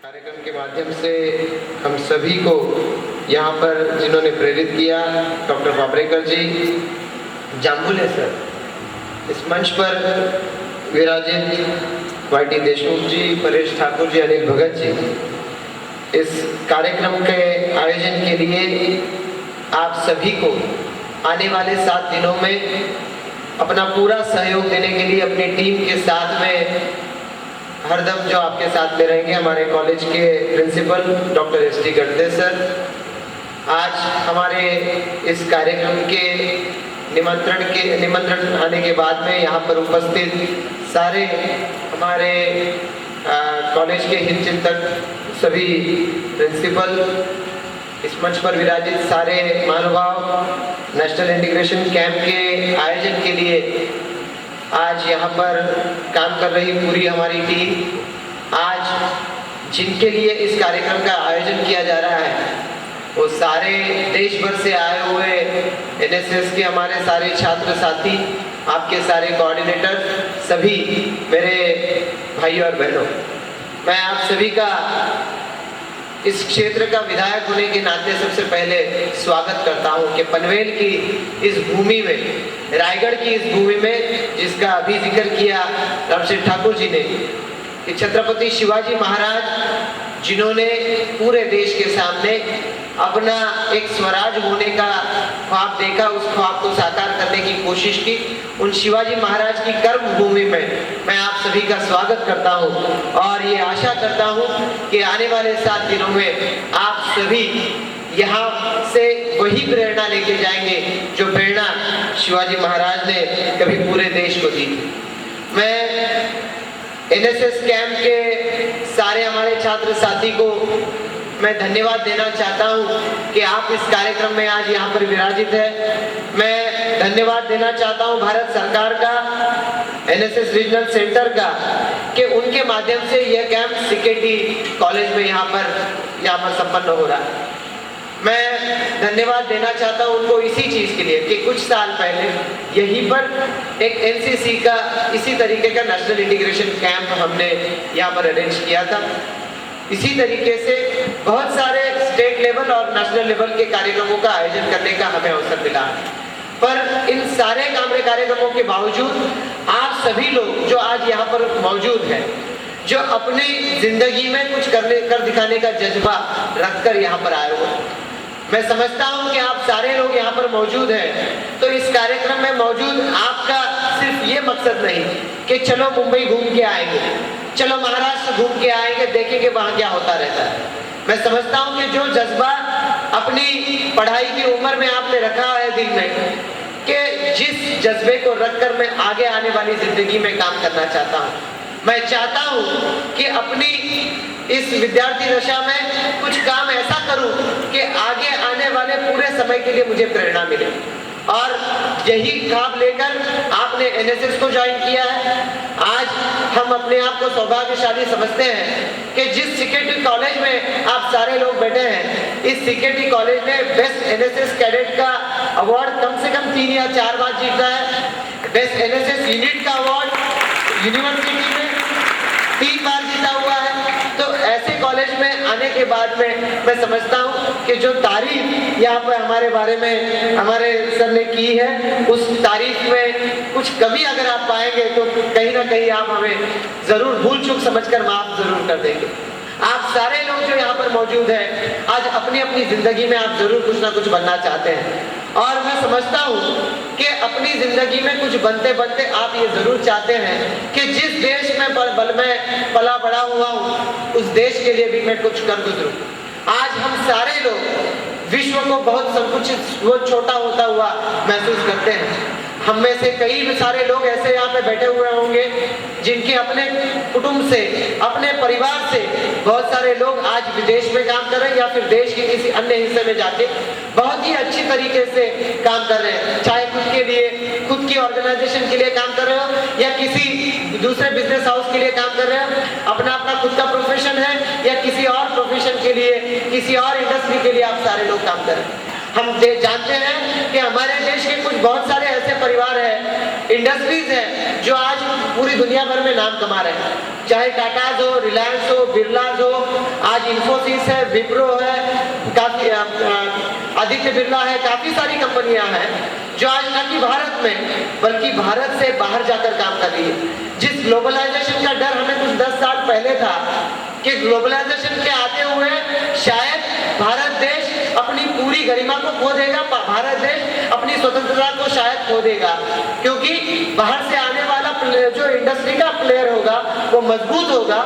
कार्यक्रम के माध्यम से हम सभी को यहाँ पर जिन्होंने प्रेरित किया, डॉक्टर पापरेकर जी, जाम्बुले सर, इस मंच पर विराजित वाईटी देशमुख जी, परेश ठाकुर जी, अनिल भगत जी, इस कार्यक्रम के आयोजन के लिए आप सभी को आने वाले 7 दिनों में अपना पूरा सहयोग देने के लिए अपनी टीम के साथ में हरदम जो आपके साथ में रहेंगे हमारे कॉलेज के प्रिंसिपल डॉक्टर एस.टी. गर्दे सर। आज हमारे इस कार्यक्रम के निमंत्रण आने के बाद में यहाँ पर उपस्थित सारे हमारे कॉलेज के हितचिंतक, सभी प्रिंसिपल, इस मंच पर विराजित सारे महानुभाव, नेशनल इंटीग्रेशन कैंप के आयोजन के लिए आज यहाँ पर काम कर रही पूरी हमारी टीम, आज जिनके लिए इस कार्यक्रम का आयोजन किया जा रहा है वो सारे देश भर से आए हुए एनएसएस के हमारे सारे छात्र साथी, आपके सारे कोऑर्डिनेटर, सभी मेरे भाई और बहनों, मैं आप सभी का इस क्षेत्र का विधायक होने के नाते सबसे पहले स्वागत करता हूं कि पनवेल की इस भूमि में, रायगढ़ की इस भूमि में, जिसका अभी जिक्र किया रामसिंह ठाकुर जी ने, कि छत्रपति शिवाजी महाराज जिन्होंने पूरे देश के सामने अपना एक स्वराज होने का ख्वाब देखा, उस ख्वाब को साकार करने की कोशिश की, उन शिवाजी महाराज की कर्म भूमि में मैं आप सभी का स्वागत करता हूं और ये आशा करता हूं कि आने वाले 7 दिनों में आप सभी यहाँ से वही प्रेरणा लेके जाएंगे जो प्रेरणा शिवाजी महाराज ने कभी पूरे देश को दी। मैं एनएसएस कैंप के सारे हमारे छात्र साथी को मैं धन्यवाद देना चाहता हूं कि आप इस कार्यक्रम में आज यहाँ पर विराजित है। मैं धन्यवाद देना चाहता हूं भारत सरकार का, एनएसएस रीजनल सेंटर का, कि उनके माध्यम से यह कैंप सीकेटी कॉलेज में यहाँ पर संपन्न हो रहा है। मैं धन्यवाद देना चाहता हूं उनको इसी चीज के लिए कि कुछ साल पहले यहीं पर एक एनसीसी का इसी तरीके का नेशनल इंटीग्रेशन कैंप हमने यहाँ पर अरेंज किया था। इसी तरीके से बहुत सारे स्टेट लेवल और नेशनल लेवल के कार्यक्रमों का आयोजन करने का हमें अवसर मिला, पर इन सारे कार्यक्रमों के बावजूद आप सभी लोग जो आज यहाँ पर मौजूद हैं, जो अपनी जिंदगी में कुछ कर दिखाने का जज्बा रखकर यहाँ पर आए हुए, मैं समझता हूँ कि आप सारे लोग यहाँ पर मौजूद हैं तो इस कार्यक्रम में मौजूद आपका सिर्फ ये मकसद नहीं कि चलो मुंबई घूम के आएंगे, चलो महाराष्ट्र घूम के आएंगे, देखेंगे वहां क्या होता रहता है। मैं समझता हूँ कि जो जज्बा अपनी पढ़ाई की उम्र में आपने रखा है दिल में, कि जिस जज्बे को रखकर मैं आगे आने वाली जिंदगी में काम करना चाहता हूँ, मैं चाहता हूँ कि अपनी इस विद्यार्थी दशा में कुछ काम ऐसा करूं कि आगे आने वाले पूरे समय के लिए मुझे प्रेरणा मिले, और यही ख्वाब लेकर आपने एनएसएस को ज्वाइन किया है। आज हम अपने आप को सौभाग्यशाली समझते हैं कि जिस सीकेटी कॉलेज में आप सारे लोग बैठे हैं, इस सीकेटी कॉलेज ने बेस्ट एनएसएस कैडेट का अवार्ड कम से कम 3 या 4 बार जीता है। बेस्ट एनएसएस यूनिट का अवार्ड यूनिवर्सिटी में 3 बार जीता हुआ है। तो ऐसे कॉलेज में आने के बाद में मैं समझता हूँ कि जो तारीफ यहाँ पर हमारे बारे में हमारे सर ने की है, उस तारीफ में कुछ कमी अगर आप पाएंगे तो कहीं ना कहीं आप हमें जरूर भूल चूक समझकर माफ जरूर कर देंगे। आप सारे लोग जो यहाँ पर मौजूद हैं, आज अपनी अपनी जिंदगी में आप जरूर कुछ ना कुछ बनना चाहते हैं, और मैं समझता हूँ कि अपनी जिंदगी में कुछ बनते बनते आप ये जरूर चाहते हैं कि जिस देश में पला बड़ा हुआ हूँ, उस देश के लिए भी मैं कुछ कर गुजरूं। आज हम सारे लोग विश्व को बहुत संकुचित, बहुत छोटा होता हुआ महसूस करते हैं। हम में से कई सारे लोग ऐसे यहाँ पे बैठे हुए होंगे जिनके अपने कुटुंब से, अपने परिवार से बहुत सारे लोग आज विदेश में काम कर रहे हैं या फिर देश के किसी अन्य हिस्से में जाके बहुत ही अच्छी तरीके से काम कर रहे हैं, चाहे खुद के लिए, खुद की ऑर्गेनाइजेशन के लिए काम कर रहे हो या किसी दूसरे बिजनेस हाउस के लिए काम कर रहे हो, अपना खुद का प्रोफेशन है या किसी और प्रोफेशन के लिए, किसी और इंडस्ट्री के लिए आप सारे लोग काम कर रहे हैं। हम जानते हैं कि हमारे देश के कुछ बहुत सारे ऐसे परिवार हैं, इंडस्ट्रीज हैं जो आज पूरी दुनिया भर में नाम कमा रहे हैं, चाहे टाटाज हो, रिलायंस हो, बिरलाज हो, आज इन्फोसिस है, विप्रो है, काफी आदित्य बिरला है, काफी सारी कंपनियां हैं जो आज न कि भारत में बल्कि भारत से बाहर जाकर काम कर रही है। जिस ग्लोबलाइजेशन का डर हमें कुछ 10 साल पहले था कि ग्लोबलाइजेशन के आते हुए शायद भारत देश अपनी पूरी गरिमा को खो देगा, भारत देश अपनी स्वतंत्रता को शायद खो देगा, क्योंकि बाहर से आने वाला जो इंडस्ट्री का प्लेयर होगा वो मजबूत होगा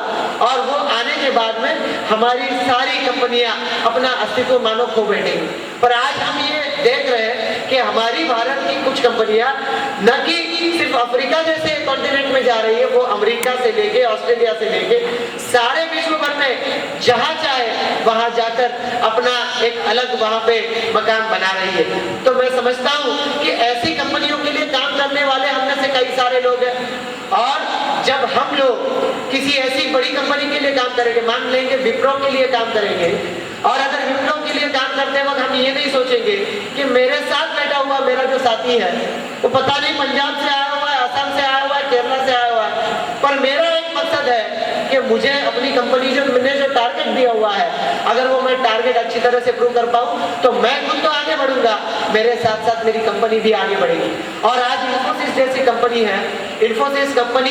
और वो आने के बाद में हमारी सारी कंपनियां अपना अस्तित्व मानो खो बैठेंगी। पर आज हम ये देख रहे हैं कि हमारी भारत की कुछ कंपनियां न कि सिर्फ अफ्रीका जैसे कॉन्टिनेंट में जा रही है, वो अमेरिका से लेके ऑस्ट्रेलिया से लेके सारे विश्व भर में जहां चाहे वहां जाकर अपना एक अलग वहां पे मकान बना रही है। तो मैं समझता हूं कि ऐसी कंपनियों के लिए काम करने वाले हम में से कई सारे लोग हैं, और जब हम लोग किसी ऐसी बड़ी कंपनी के लिए काम करेंगे, मान लेंगे विप्रो के लिए काम करेंगे, और अगर विप्रो के लिए काम करते वक्त हम ये नहीं सोचेंगे कि मेरे साथ बैठा हुआ मेरा जो साथी है वो पता नहीं पंजाब से आया हुआ है, असम से आया हुआ है, केरला से आया हुआ है, पर मेरा एक मकसद है कि मुझे अपनी कंपनी जो मैंने जो टारगेट दिया हुआ है, अगर वो मैं टारगेट अच्छी तरह से प्रूव कर पाऊं तो मैं खुद तो आगे बढ़ूंगा, मेरे साथ साथ मेरी कंपनी भी आगे बढ़ेगी। और आज इन्फोसिस जैसी कंपनी है, इन्फोसिस कंपनी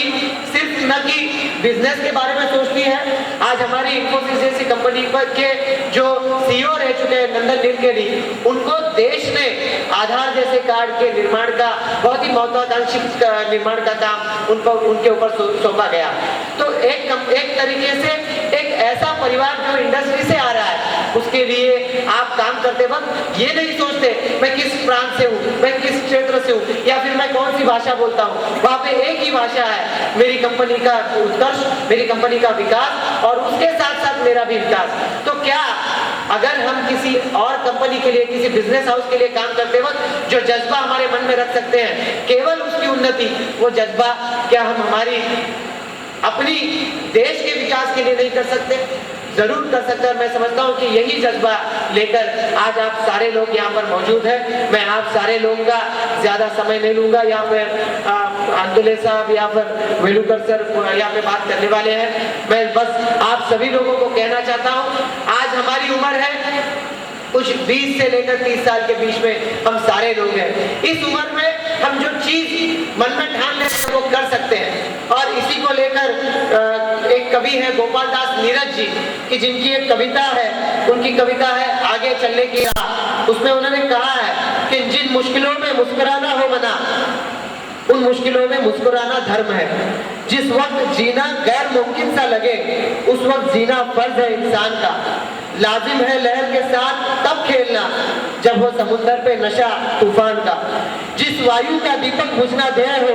सिर्फ न कि बिजनेस के बारे में सोचती है, आज हमारी इन्फोसिस जैसी कंपनी के जो सीईओ रह चुके हैं नंदन नीलकेनी, उनको देश ने आधार जैसे कार्ड के निर्माण का बहुत ही महत्वाकांक्षी निर्माण का काम उनके ऊपर सौंपा गया। तो एक तरीके से एक ऐसा परिवार जो इंडस्ट्री से आ रहा है उसके लिए आप काम करते वक्त ये नहीं सोचते मैं किस प्रांत से हूँ, मैं किस क्षेत्र से हूँ, या फिर मैं कौन सी भाषा बोलता हूँ। वहाँ पे एक ही भाषा है, मेरी कंपनी का उत्कर्ष, मेरी कंपनी का विकास और उसके साथ साथ मेरा भी विकास। तो क्या अगर हम किसी और कंपनी के लिए, किसी बिजनेस हाउस के लिए काम करते वक्त जो जज्बा हमारे मन में रख सकते हैं केवल उसकी उन्नति, वो जज्बा क्या हम हमारी अपनी देश के विकास के लिए नहीं कर सकते? जरूर कर सकते हैं। मैं समझता हूँ कि यही जज्बा लेकर आज आप सारे लोग यहाँ पर मौजूद हैं। मैं आप सारे लोगों का ज्यादा समय नहीं लूंगा। यहाँ पर आंदोले साहब या फिर वेलुकर सर यहाँ पे बात करने वाले हैं। मैं बस आप सभी लोगों को कहना चाहता हूँ, आज हमारी उम्र है कुछ 20 से लेकर 30 साल के बीच में हम सारे लोग हैं। इस उम्र में हम जो चीज मन में ठान लेते हैं वो कर सकते हैं। और इसी को लेकर एक कवि है गोपाल दास नीरज जी की, जिनकी एक कविता है, उनकी कविता है आगे चलने की राह। उसमें उन्होंने कहा है कि जिन मुश्किलों में मुस्कुराना हो मना, उन मुश्किलों में मुस्कुराना धर्म है। जिस वक्त जीना गैर मुमकिन सा लगे उस वक्त जीना फर्ज है इंसान का। लाजिम है लहर के साथ तब खेलना जब हो समुद्र पे नशा तूफान का। जिस वायु का दीपक बुझना ध्येय हो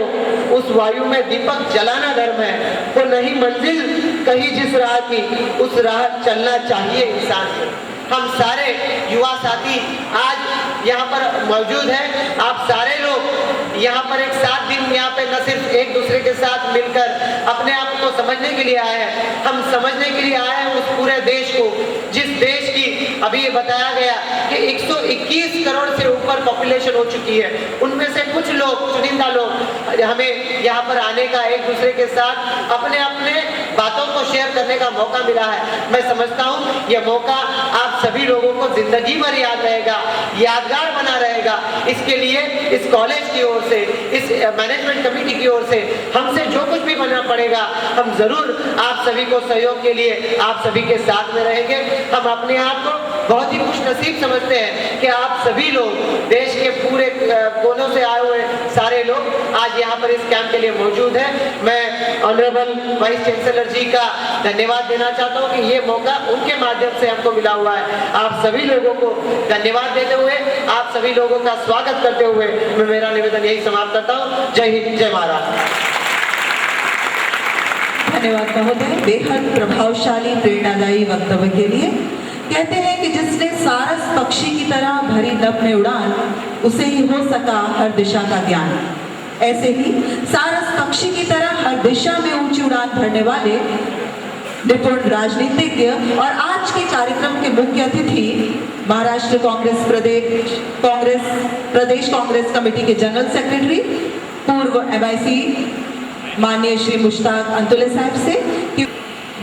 उस वायु में दीपक जलाना धर्म है। वो नहीं मंजिल कहीं जिस राह की, उस राह चलना चाहिए इंसान को। हम सारे युवा साथी आज यहाँ पर मौजूद हैं। आप सारे लोग यहाँ पर एक साथ दिन यहाँ पे न सिर्फ एक दूसरे के साथ मिलकर अपने आप को समझने के लिए आए हैं, हम समझने के लिए आए हैं उस पूरे देश को, जिस देश की अभी ये बताया गया कि 121 करोड़ से ऊपर पॉपुलेशन हो चुकी है। उनमें से कुछ लोग, चुनिंदा लोग हमें यहाँ पर आने का, एक दूसरे के साथ अपने अपने बातों को शेयर करने का मौका मिला है। मैं समझता हूँ ये मौका आप सभी लोगों को जिंदगी भर याद रहेगा, यादगार बना रहेगा। इसके लिए इस कॉलेज की ओर से, इस मैनेजमेंट कमेटी की ओर से हमसे जो कुछ भी बनना पड़ेगा हम जरूर आप सभी को सहयोग के लिए आप सभी के साथ में रहेंगे। हम अपने आप को बहुत ही खुशनसीब समझते हैं कि आप सभी लोग, देश के पूरे कोनों से आए हुए सारे लोग आज यहाँ पर इस कैंप के लिए मौजूद हैं। मैं ऑनरेबल वाइस चांसलर जी का धन्यवाद देना चाहता हूँ कि ये मौका उनके माध्यम से हमको मिला हुआ है। आप सभी लोगों को धन्यवाद देते हुए, आप सभी लोगों का स्वागत करते हुए मैं मेरा निवेदन यही समाप्त करता हूँ। जय हिंद, जय महाराष्ट्र। धन्यवाद महोदय, बेहद प्रभावशाली प्रेरणादायी वक्तव्य के लिए। कहते हैं कि जिसने सारस पक्षी की तरह भरी नभ में उड़ान, उसे ही हो सका हर दिशा का ज्ञान। ऐसे ही सारस पक्षी की तरह हर दिशा में ऊंची उड़ान भरने वाले निपुण राजनीतिज्ञ और आज के कार्यक्रम के मुख्य अतिथि महाराष्ट्र कांग्रेस प्रदेश कांग्रेस कमेटी के जनरल सेक्रेटरी, पूर्व MIC माननीय श्री मुश्ताक अंतुले साहब से कि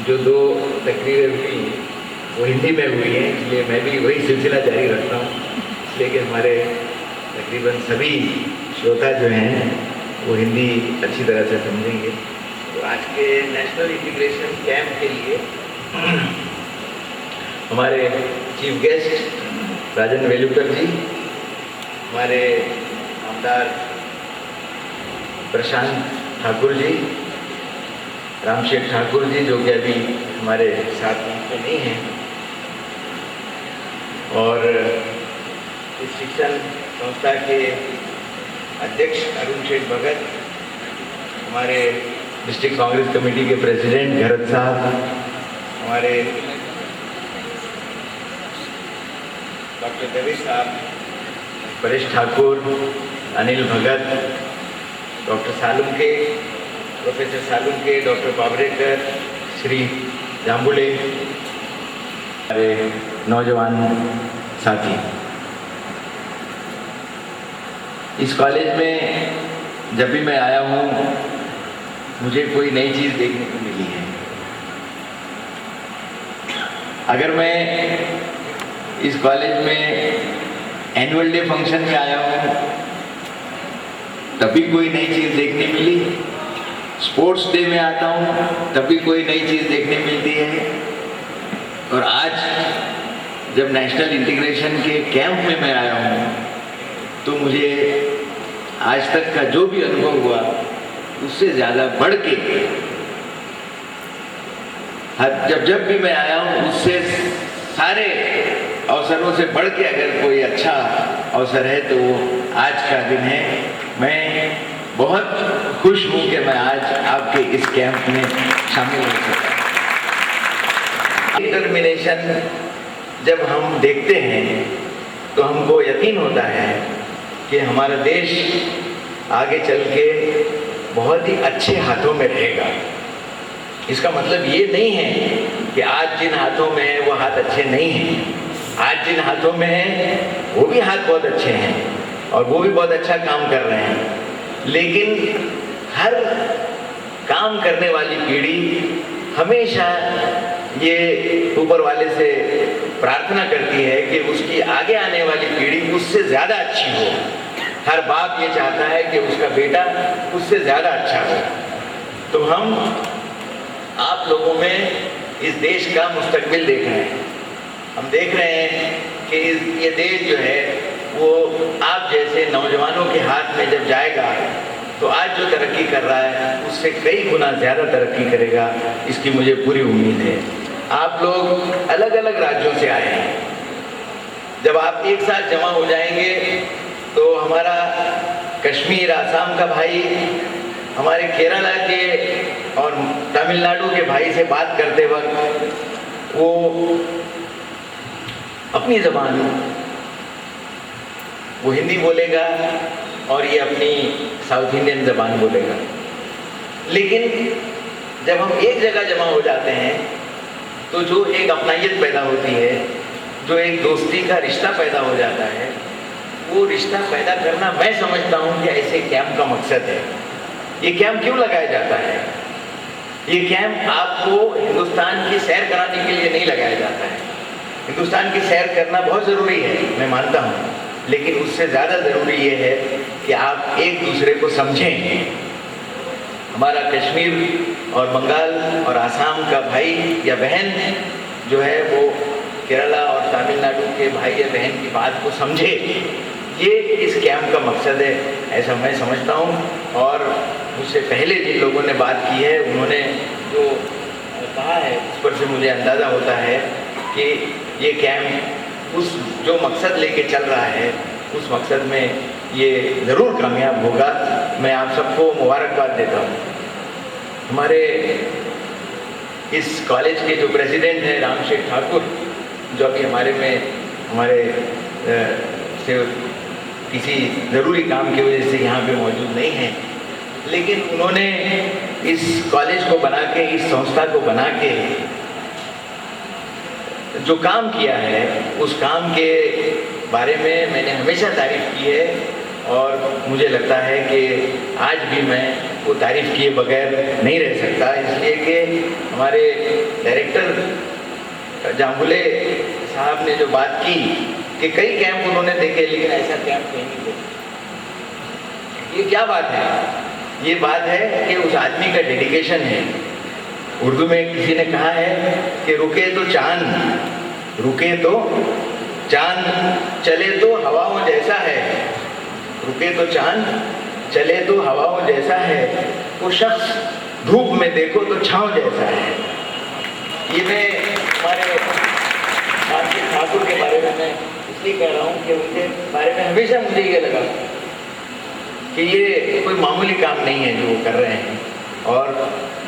जो दो तकरीरें हुई वो हिंदी में हुई हैं, इसलिए मैं भी वही सिलसिला जारी रखता हूँ, इसलिए कि हमारे तकरीबन सभी श्रोता जो हैं वो हिंदी अच्छी तरह से समझेंगे। तो आज के नेशनल इंटीग्रेशन कैंप के लिए हमारे चीफ गेस्ट राजन वेलुकर जी, हमारे आमदार प्रशांत ठाकुर जी, रामशेठ ठाकुर जी जो कि अभी हमारे साथ में नहीं हैं, और इस शिक्षण संस्था के अध्यक्ष अरुण शेठ भगत, हमारे डिस्ट्रिक्ट कांग्रेस कमेटी के प्रेसिडेंट घरत साहब, हमारे डॉक्टर देवी साहब, Paresh Thakur, Anil Bhagat, doctor Salunke, professor Salunke, doctor Pawarekar, Shri Jambule, हमारे नौजवान साथी। इस कॉलेज में जब भी मैं आया हूँ मुझे कोई नई चीज़ देखने को मिली है। अगर मैं इस कॉलेज में एनुअल डे फंक्शन में आया हूँ तभी कोई नई चीज़ देखने मिली, स्पोर्ट्स डे में आता हूँ तभी कोई नई चीज़ देखने मिलती है, और आज जब नेशनल इंटीग्रेशन के कैंप में मैं आया हूँ तो मुझे आज तक का जो भी अनुभव हुआ उससे ज़्यादा बढ़ के जब भी मैं आया हूँ उससे सारे अवसरों से बढ़ के अगर कोई अच्छा अवसर है तो वो आज का दिन है। मैं बहुत खुश हूँ कि मैं आज आपके इस कैंप में शामिल हो सका। डिटर्मिनेशन जब हम देखते हैं तो हमको यकीन होता है कि हमारा देश आगे चल के बहुत ही अच्छे हाथों में रहेगा। इसका मतलब ये नहीं है कि आज जिन हाथों में है वो हाथ अच्छे नहीं हैं। आज जिन हाथों में है वो भी हाथ बहुत अच्छे हैं और वो भी बहुत अच्छा काम कर रहे हैं, लेकिन हर काम करने वाली पीढ़ी हमेशा ये ऊपर वाले से प्रार्थना करती है कि उसकी आगे आने वाली पीढ़ी उससे ज़्यादा अच्छी हो। हर बाप ये चाहता है कि उसका बेटा उससे ज़्यादा अच्छा हो। तो हम आप लोगों में इस देश का मुस्तकबिल देख रहे हैं। हम देख रहे हैं कि ये देश जो है वो आप जैसे नौजवानों के हाथ में जब जाएगा तो आज जो तरक्की कर रहा है उससे कई गुना ज़्यादा तरक्की करेगा, इसकी मुझे पूरी उम्मीद है। आप लोग अलग अलग राज्यों से आए हैं, जब आप एक साथ जमा हो जाएंगे तो हमारा कश्मीर, आसाम का भाई हमारे केरला के और तमिलनाडु के भाई से बात करते वक्त वो अपनी ज़बान वो हिंदी बोलेगा और ये अपनी साउथ इंडियन ज़बान बोलेगा। लेकिन जब हम एक जगह जमा हो जाते हैं तो जो एक अपनायत पैदा होती है, जो एक दोस्ती का रिश्ता पैदा हो जाता है, वो रिश्ता पैदा करना मैं समझता हूँ कि ऐसे कैंप का मकसद है। ये कैंप क्यों लगाया जाता है? ये कैंप आपको हिंदुस्तान की सैर कराने के लिए नहीं लगाया जाता है। हिंदुस्तान की सैर करना बहुत ज़रूरी है, मैं मानता हूँ, लेकिन उससे ज़्यादा ज़रूरी ये है कि आप एक दूसरे को समझें। हमारा कश्मीर और बंगाल और आसाम का भाई या बहन जो है वो केरला और तमिलनाडु के भाई या बहन की बात को समझे, ये इस कैंप का मकसद है, ऐसा मैं समझता हूँ। और मुझसे पहले जिन लोगों ने बात की है उन्होंने जो कहा है उस पर से मुझे अंदाज़ा होता है कि ये कैंप उस जो मकसद लेके चल रहा है उस मकसद में ये ज़रूर कामयाब होगा। मैं आप सबको मुबारकबाद देता हूँ। हमारे इस कॉलेज के जो प्रेसिडेंट हैं रामशेठ ठाकुर, जो अभी हमारे से किसी ज़रूरी काम की वजह से यहाँ पे मौजूद नहीं हैं, लेकिन उन्होंने इस कॉलेज को बना के, इस संस्था को बना के जो काम किया है उस काम के बारे में मैंने हमेशा तारीफ की है। और मुझे लगता है कि आज भी मैं वो तारीफ किए बगैर नहीं रह सकता, इसलिए कि हमारे डायरेक्टर जांबुले साहब ने जो बात की कि कई कैंप उन्होंने देखे लेकिन ऐसा कैंप कहीं नहीं देखा। ये क्या बात है? ये बात है कि उस आदमी का डेडिकेशन है। उर्दू में किसी ने कहा है कि रुके तो चांद, रुके तो चांद, चले तो हवाओं जैसा है, रुके तो चांद, चले तो हवाओं जैसा है, वो शख्स धूप में देखो तो छांव जैसा है। ये मैं हमारे मानसी ठाकुर के बारे में मैं इसलिए कह रहा हूँ कि उनके बारे में हमेशा मुझे ये लगा कि ये कोई मामूली काम नहीं है जो वो कर रहे हैं, और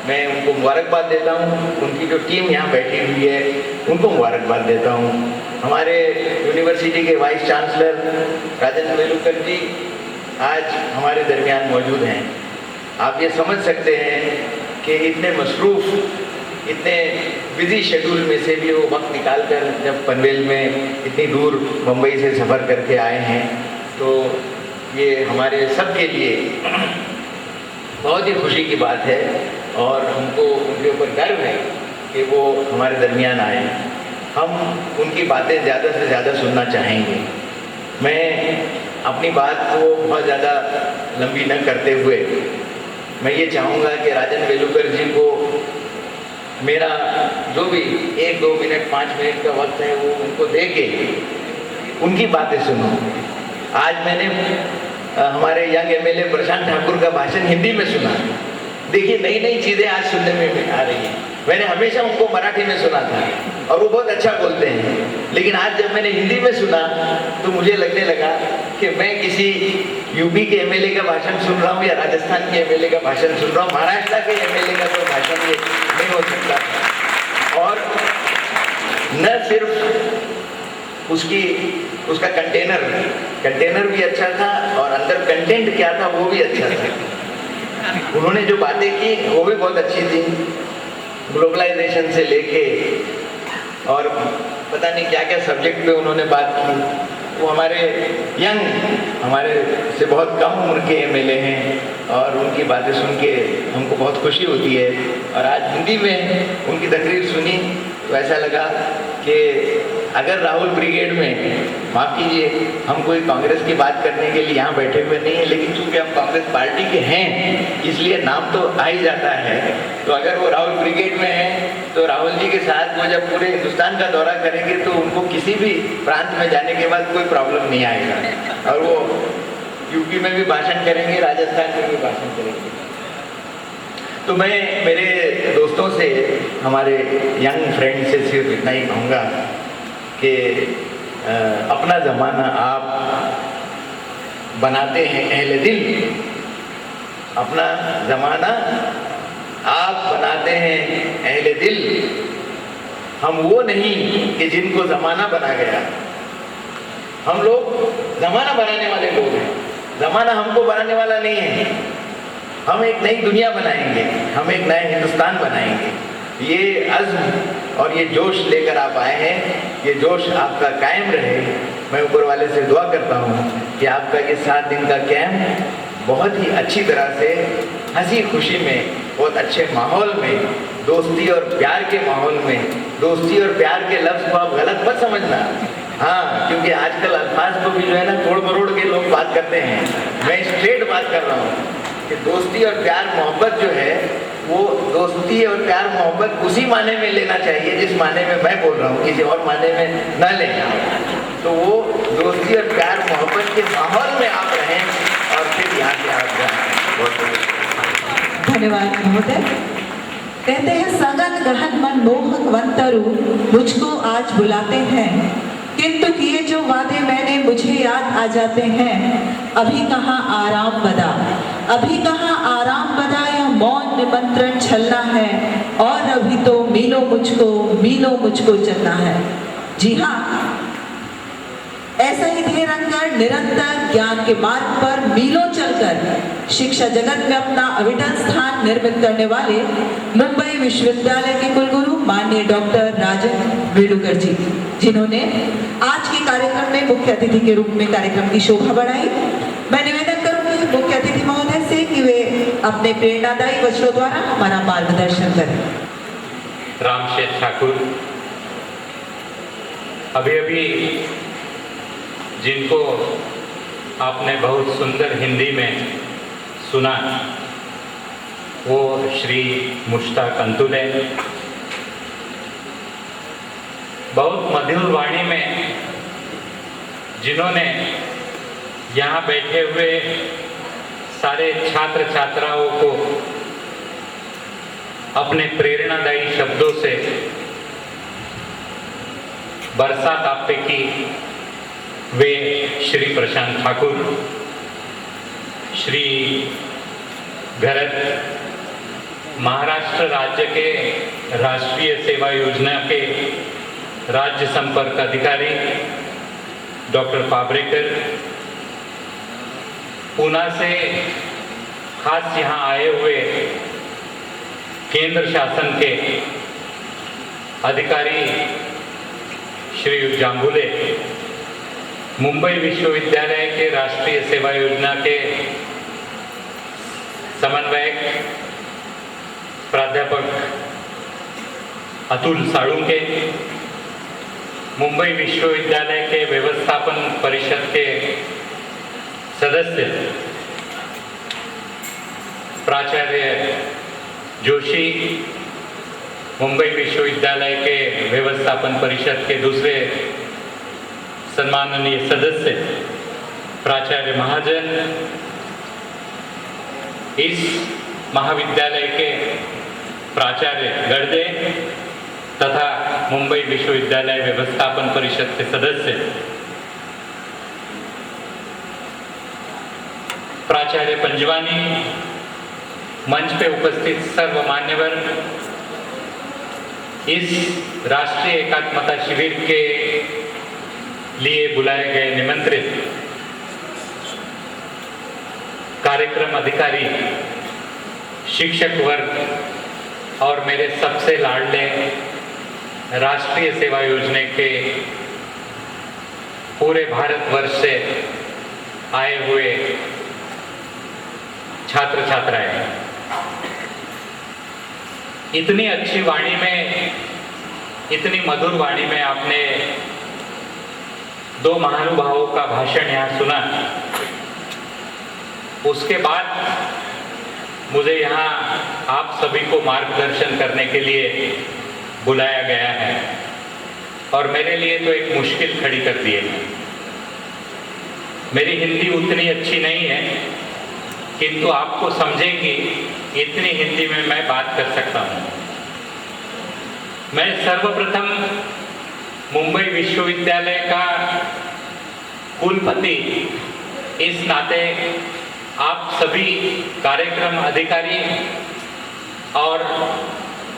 मैं उनको मुबारकबाद देता हूँ। उनकी जो टीम यहाँ बैठी हुई है उनको मुबारकबाद देता हूँ। हमारे यूनिवर्सिटी के वाइस चांसलर राजेंद्र वेलुकर जी आज हमारे दरमियान मौजूद हैं। आप ये समझ सकते हैं कि इतने मसरूफ़, इतने बिजी शेड्यूल में से भी वो वक्त निकाल कर जब पनवेल में इतनी दूर मुंबई से सफ़र करके आए हैं, तो ये हमारे सब के लिए बहुत ही खुशी की बात है और हमको उनके ऊपर गर्व है कि वो हमारे दरमियान आए। हम उनकी बातें ज़्यादा से ज़्यादा सुनना चाहेंगे। मैं अपनी बात को बहुत ज़्यादा लंबी न करते हुए मैं ये चाहूँगा कि राजन वेलुकर जी को मेरा जो भी 1-2 मिनट 5 मिनट का वक्त है वो उनको दे के उनकी बातें सुनो। आज मैंने हमारे यंग एमएलए प्रशांत ठाकुर का भाषण हिंदी में सुना। देखिए नई नई चीज़ें आज सुनने में आ रही हैं। मैंने हमेशा उनको मराठी में सुना था और वो बहुत अच्छा बोलते हैं, लेकिन आज जब मैंने हिंदी में सुना तो मुझे लगने लगा कि मैं किसी यूपी के एमएलए का भाषण सुन रहा हूँ या राजस्थान के एमएलए का भाषण सुन रहा हूँ। महाराष्ट्र के एमएलए का तो भाषण ये नहीं हो सकता। और न सिर्फ उसका कंटेनर भी अच्छा था और अंदर कंटेंट क्या था वो भी अच्छा था। उन्होंने जो बातें की वो भी बहुत अच्छी थी, ग्लोबलाइजेशन से लेके और पता नहीं क्या क्या सब्जेक्ट पे उन्होंने बात की। वो हमारे से बहुत कम उम्र के एमएलए हैं और उनकी बातें सुन के हमको बहुत खुशी होती है। और आज हिंदी में उनकी तकरीर सुनी तो ऐसा लगा कि अगर राहुल ब्रिगेड में, माफ़ कीजिए हम कोई कांग्रेस की बात करने के लिए यहाँ बैठे हुए नहीं हैं, लेकिन चूंकि हम कांग्रेस पार्टी के हैं इसलिए नाम तो आ ही जाता है। तो अगर वो राहुल ब्रिगेड में हैं तो राहुल जी के साथ वो जब पूरे हिंदुस्तान का दौरा करेंगे तो उनको किसी भी प्रांत में जाने के बाद कोई प्रॉब्लम नहीं आएगा। और वो यूपी में भी भाषण करेंगे, राजस्थान में भी भाषण करेंगे। तो मैं मेरे दोस्तों से, हमारे यंग फ्रेंड से सिर्फ इतना ही कहूँगा कि अपना ज़माना आप बनाते हैं अहले दिल, अपना ज़माना आप बनाते हैं अहले दिल। हम वो नहीं कि जिनको ज़माना बना गया, हम लोग ज़माना बनाने वाले लोग हैं। ज़माना हमको बनाने वाला नहीं है। हम एक नई दुनिया बनाएंगे, हम एक नया हिंदुस्तान बनाएंगे। ये अज़्म और ये जोश लेकर आप आए हैं, ये जोश आपका कायम रहे। मैं ऊपर वाले से दुआ करता हूँ कि आपका ये 7 दिन का कैंप बहुत ही अच्छी तरह से हंसी खुशी में, बहुत अच्छे माहौल में, दोस्ती और प्यार के माहौल में, दोस्ती और प्यार के लफ्ज़ को आप गलत मत समझना। हाँ, क्योंकि आजकल अल्फाज को भी जो है ना तोड़ मरोड़ के लोग बात करते हैं। मैं स्ट्रेट बात कर रहा हूँ कि दोस्ती और प्यार मोहब्बत जो है वो दोस्ती और प्यार मोहब्बत उसी माने में लेना चाहिए जिस माने में मैं बोल रहा हूँ, किसी और माने में न लें। तो वो दोस्ती और प्यार मोहब्बत के माहौल में आप रहें और फिर यहाँ से आप जाएं। बहुत धन्यवाद महोदय। कहते हैं सगन गहन मन मोहक वंतरु मुझको आज बुलाते हैं, किंतु किए जो वादे मैंने मुझे याद आ जाते हैं। अभी कहाँ आराम बदा, अभी कहाँ आराम बदा, या मौन निमंत्रण छलना है, और अभी तो मीलों मुझको चलना है। जी हाँ, ऐसा ही धीरे रखकर निरंतर ज्ञान के मार्ग पर मीलों चलकर शिक्षा जगत में अपना अविटल स्थान निर्मित करने वाले मुंबई विश्वविद्यालय के कुलगुरु माननीय डॉक्टर राजन वेलुकर जी, जिन्होंने आज के कार्यक्रम में मुख्य अतिथि के रूप में कार्यक्रम की शोभा बढ़ाई। मैं निवेदन करूंगी मुख्य अतिथि महोदय से कि वे अपने प्रेरणादायी वचनों द्वारा हमारा मार्गदर्शन करें। रामशेठ ठाकुर अभी अभी जिनको आपने बहुत सुंदर हिंदी में सुना, वो श्री मुश्ताक अंतुले बहुत मधुर वाणी में जिन्होंने यहाँ बैठे हुए सारे छात्र छात्राओं को अपने प्रेरणादायी शब्दों से बरसात आपे की, वे श्री प्रशांत ठाकुर, श्री भरत, महाराष्ट्र राज्य के राष्ट्रीय सेवा योजना के राज्य संपर्क अधिकारी डॉक्टर पाबरेकर, पूना से खास यहाँ आए हुए केंद्र शासन के अधिकारी श्री जांबुले, मुंबई विश्वविद्यालय के राष्ट्रीय सेवा योजना के समन्वयक प्राध्यापक अतुल साळुंके, मुंबई विश्वविद्यालय के व्यवस्थापन परिषद के सदस्य प्राचार्य जोशी, मुंबई विश्वविद्यालय के व्यवस्थापन परिषद के दूसरे सम्माननीय सदस्य प्राचार्य महाजन, इस महाविद्यालय के प्राचार्य गर्दे तथा मुंबई विश्वविद्यालय व्यवस्थापन परिषद के सदस्य प्राचार्य पंजवानी, मंच पे उपस्थित सर्व मान्यवर, इस राष्ट्रीय एकात्मता शिविर के लिए बुलाए गए निमंत्रित कार्यक्रम अधिकारी, शिक्षक वर्ग और मेरे सबसे लाडले राष्ट्रीय सेवा योजना के पूरे भारतवर्ष से आए हुए छात्र छात्राएं, इतनी अच्छी वाणी में, इतनी मधुर वाणी में आपने दो महानुभावों का भाषण यहाँ सुना। उसके बाद मुझे यहाँ आप सभी को मार्गदर्शन करने के लिए बुलाया गया है और मेरे लिए तो एक मुश्किल खड़ी कर दी है। मेरी हिंदी उतनी अच्छी नहीं है, किंतु आपको समझेंगी इतनी हिंदी में मैं बात कर सकता हूँ। मैं सर्वप्रथम मुंबई विश्वविद्यालय का कुलपति इस नाते आप सभी कार्यक्रम अधिकारी और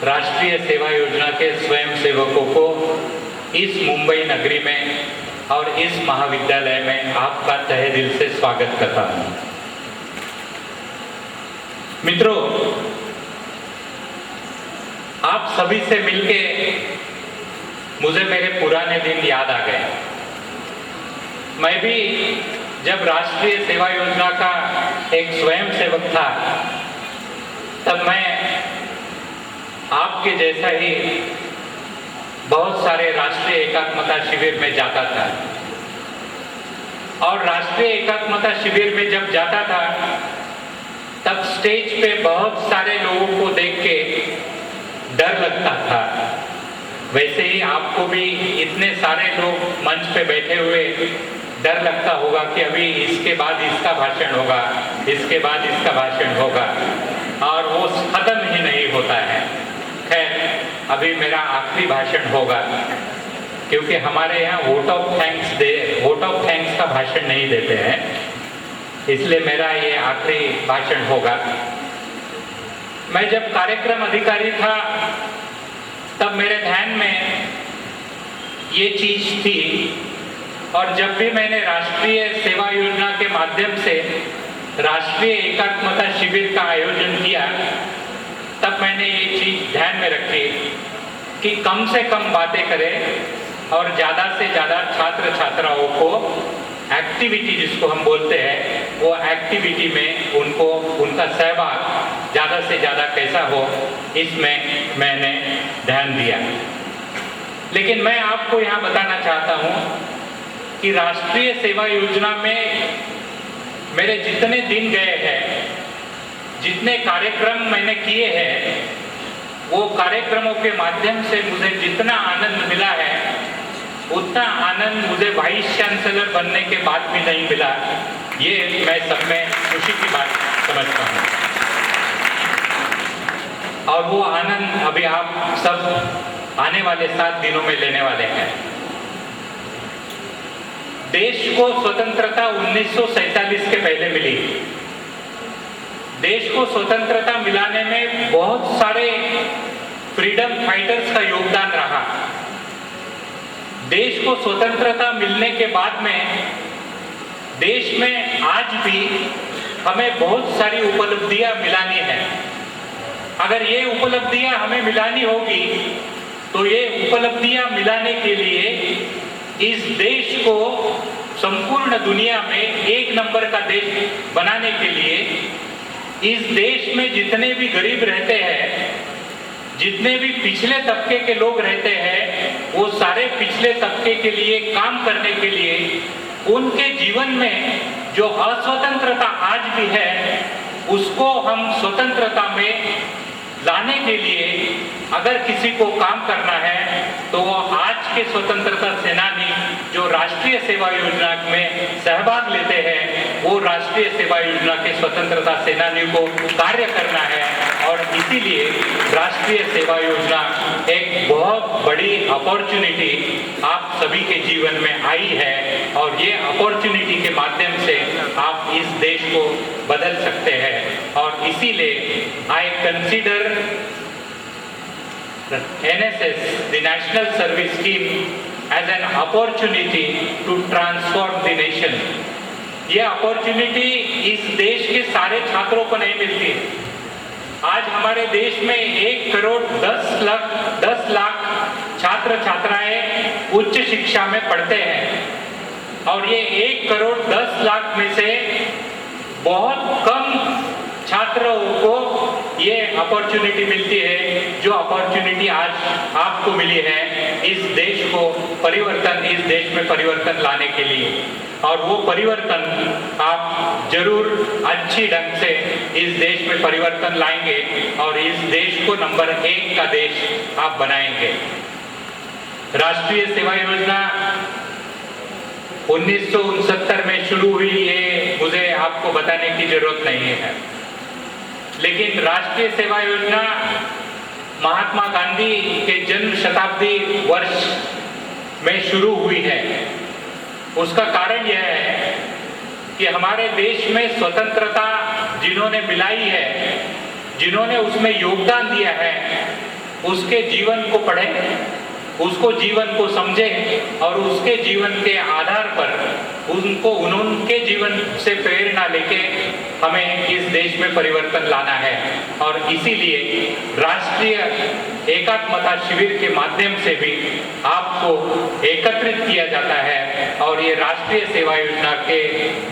राष्ट्रीय सेवा योजना के स्वयंसेवकों को इस मुंबई नगरी में और इस महाविद्यालय में आपका तहे दिल से स्वागत करता हूँ। मित्रों, आप सभी से मिलके मुझे मेरे पुराने दिन याद आ गए। मैं भी जब राष्ट्रीय सेवा योजना का एक स्वयंसेवक था, तब मैं आपके जैसा ही बहुत सारे राष्ट्रीय एकात्मता शिविर में जाता था और राष्ट्रीय एकात्मता शिविर में जब जाता था तब स्टेज पे बहुत सारे लोगों को देख के डर लगता था। वैसे ही आपको भी इतने सारे लोग मंच पे बैठे हुए डर लगता होगा कि अभी इसके बाद इसका भाषण होगा, इसके बाद इसका भाषण होगा और वो खत्म ही नहीं होता है। खैर, अभी मेरा आखिरी भाषण होगा क्योंकि हमारे यहाँ वोट ऑफ थैंक्स का भाषण नहीं देते हैं, इसलिए मेरा ये आखिरी भाषण होगा। मैं जब कार्यक्रम अधिकारी था तब मेरे ध्यान में ये चीज थी और जब भी मैंने राष्ट्रीय सेवा योजना के माध्यम से राष्ट्रीय एकात्मता शिविर का आयोजन किया तब मैंने ये चीज ध्यान में रखी कि कम से कम बातें करें और ज़्यादा से ज़्यादा छात्र छात्राओं को एक्टिविटी, जिसको हम बोलते हैं, वो एक्टिविटी में उनको उनका सहभाग ज़्यादा से ज़्यादा कैसा हो, इसमें मैंने ध्यान दिया। लेकिन मैं आपको यहाँ बताना चाहता हूँ कि राष्ट्रीय सेवा योजना में मेरे जितने दिन गए हैं, जितने कार्यक्रम मैंने किए हैं, वो कार्यक्रमों के माध्यम से मुझे जितना आनंद मिला है उतना आनंद मुझे वाइस चांसलर बनने के बाद भी नहीं मिला। ये मैं सब में खुशी की बात समझता हूँ और वो आनंद अभी आप सब आने वाले 7 दिनों में लेने वाले हैं। देश को स्वतंत्रता 1947 के पहले मिली। देश को स्वतंत्रता मिलाने में बहुत सारे फ्रीडम फाइटर्स का योगदान रहा। देश को स्वतंत्रता मिलने के बाद में देश में आज भी हमें बहुत सारी उपलब्धियां मिलानी है। अगर ये उपलब्धियां हमें मिलानी होगी तो ये उपलब्धियां मिलाने के लिए इस देश को संपूर्ण दुनिया में एक नंबर का देश बनाने के लिए इस देश में जितने भी गरीब रहते हैं, जितने भी पिछले तबके के लोग रहते हैं, वो सारे पिछले तबके के लिए काम करने के लिए उनके जीवन में जो अस्वतंत्रता आज भी है उसको हम स्वतंत्रता में लाने के लिए अगर किसी को काम करना है तो वो आज के स्वतंत्रता सेनानी जो राष्ट्रीय सेवा योजना में सहभाग लेते हैं, वो राष्ट्रीय सेवा योजना के स्वतंत्रता सेनानी को कार्य करना है। और इसीलिए राष्ट्रीय सेवा योजना एक बहुत बड़ी अपॉर्चुनिटी आप सभी के जीवन में आई है और ये अपॉर्चुनिटी के माध्यम से आप इस देश को बदल सकते हैं। और इसीलिए I consider NSS, the National Service Scheme, as an opportunity to transform the nation. ये अपॉर्चुनिटी इस देश के सारे छात्रों को नहीं मिलती है। आज हमारे देश में 1 करोड़ 10 लाख छात्र छात्राएं उच्च शिक्षा में पढ़ते हैं और ये 1 करोड़ 10 लाख में से बहुत कम छात्रों को ये अपॉर्चुनिटी मिलती है जो अपॉर्चुनिटी आज आपको मिली है इस देश को परिवर्तन, इस देश में परिवर्तन लाने के लिए। और वो परिवर्तन आप जरूर अच्छी ढंग से इस देश में परिवर्तन लाएंगे और इस देश को नंबर 1 का देश आप बनाएंगे। राष्ट्रीय सेवा योजना 1969 में शुरू हुई, ये मुझे आपको बताने की जरूरत नहीं है। लेकिन राष्ट्रीय सेवा योजना महात्मा गांधी के जन्म शताब्दी वर्ष में शुरू हुई है। उसका कारण यह है कि हमारे देश में स्वतंत्रता जिन्होंने मिलाई है, जिन्होंने उसमें योगदान दिया है, उसके जीवन को पढ़ें, उसको जीवन को समझें और उसके जीवन के आधार पर उनके जीवन से प्रेरणा लेके हमें इस देश में परिवर्तन लाना है। और इसीलिए राष्ट्रीय एकात्मता शिविर के माध्यम से भी आपको एकत्रित किया जाता है और ये राष्ट्रीय सेवा योजना के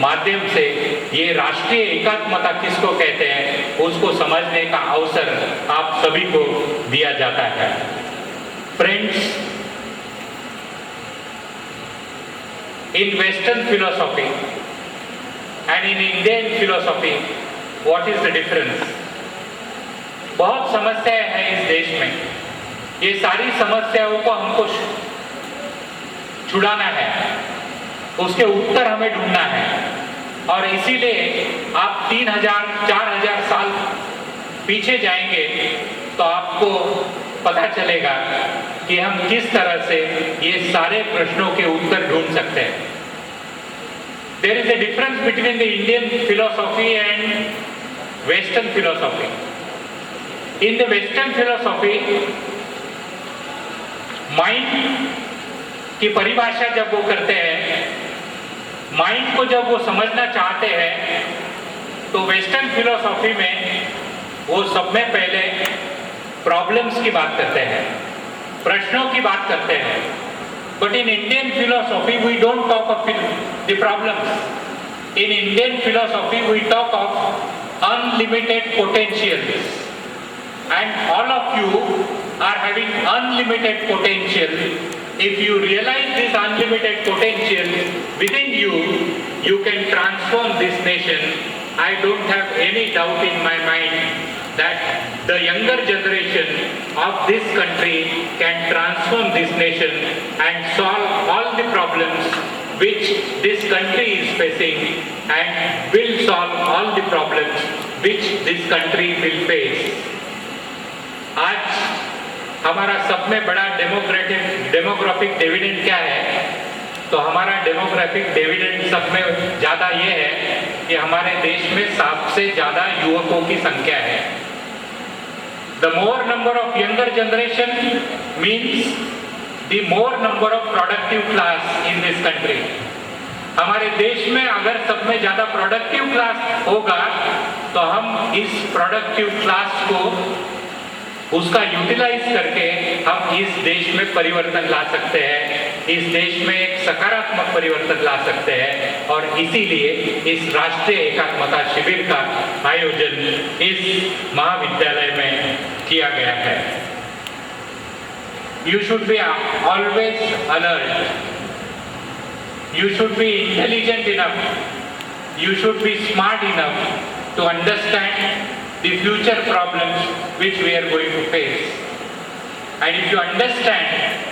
माध्यम से ये राष्ट्रीय एकात्मता किसको कहते हैं उसको समझने का अवसर आप सभी को दिया जाता है। Friends, in Western philosophy and in Indian philosophy, what is the difference? बहुत समस्याएं हैं इस देश में। ये सारी समस्याओं को हमको छुड़ाना है, उसके उत्तर हमें ढूंढना है। और इसीलिए आप 3000-4000 साल पीछे जाएंगे तो आपको पता चलेगा कि हम किस तरह से ये सारे प्रश्नों के उत्तर ढूंढ सकते हैं। There is a difference between the Indian philosophy and Western philosophy. In the Western philosophy, mind की परिभाषा जब वो करते हैं, माइंड को जब वो समझना चाहते हैं, तो वेस्टर्न फिलोसॉफी में वो सब में पहले प्रॉब्लम्स की बात करते हैं, प्रश्नों की बात करते हैं। But in Indian philosophy we don't talk of the problems. In Indian philosophy we talk of unlimited potentials, and all of you are having unlimited potential. If you realize this unlimited potential within you, you can transform this nation. I don't have any doubt in my mind that the younger generation of this country can transform this nation and solve all the problems which this country is facing, and will solve all the problems which this country will face. आज हमारा सब में बड़ा demographic dividend क्या है? तो हमारा demographic dividend सब में ज़्यादा ये है कि हमारे देश में सबसे ज़्यादा युवकों की संख्या है. The more number of younger generation means the more number of productive class in this country. हमारे देश में अगर सब में ज़्यादा प्रोडक्टिव क्लास होगा तो हम इस प्रोडक्टिव क्लास को उसका यूटिलाइज करके हम इस देश में परिवर्तन ला सकते हैं, इस देश में एक सकारात्मक परिवर्तन ला सकते हैं. और इसीलिए इस राष्ट्रीय एकात्मता शिविर का आयोजन इस महाविद्यालय में किया गया है. You should be always alert. You should be intelligent enough. You should be smart enough to understand the future problems which we are going to face. And if you understand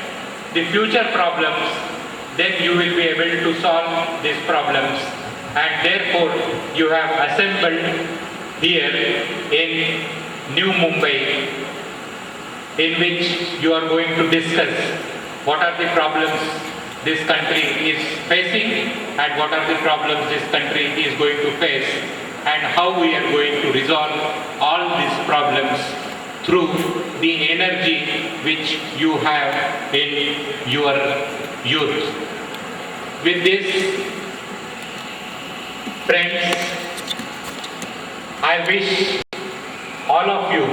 the future problems, then you will be able to solve these problems. And therefore, you have assembled here in New Mumbai, in which you are going to discuss what are the problems this country is facing and what are the problems this country is going to face, and how we are going to resolve all these problems through the energy which you have in your youth. With this, friends, I wish all of you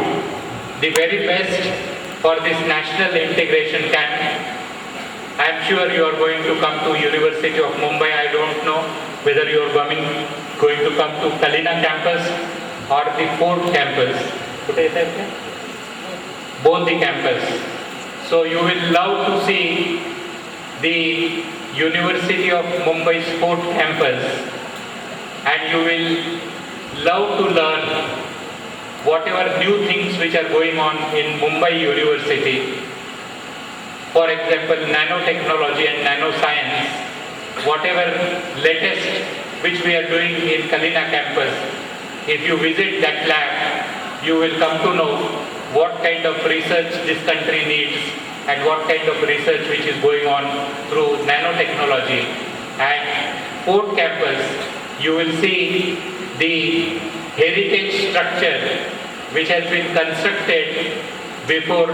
the very best for this National Integration Camp. I am sure you are going to come to University of Mumbai. I don't know whether you are going to come to Kalina campus or the Fort campus. Both the campus. So you will love to see the University of Mumbai's Fort campus, and you will love to learn whatever new things which are going on in Mumbai University. For example, nanotechnology and nanoscience, whatever latest which we are doing in Kalina campus. If you visit that lab, you will come to know what kind of research this country needs and what kind of research which is going on through nanotechnology. And Fort campus, you will see the heritage structure which has been constructed before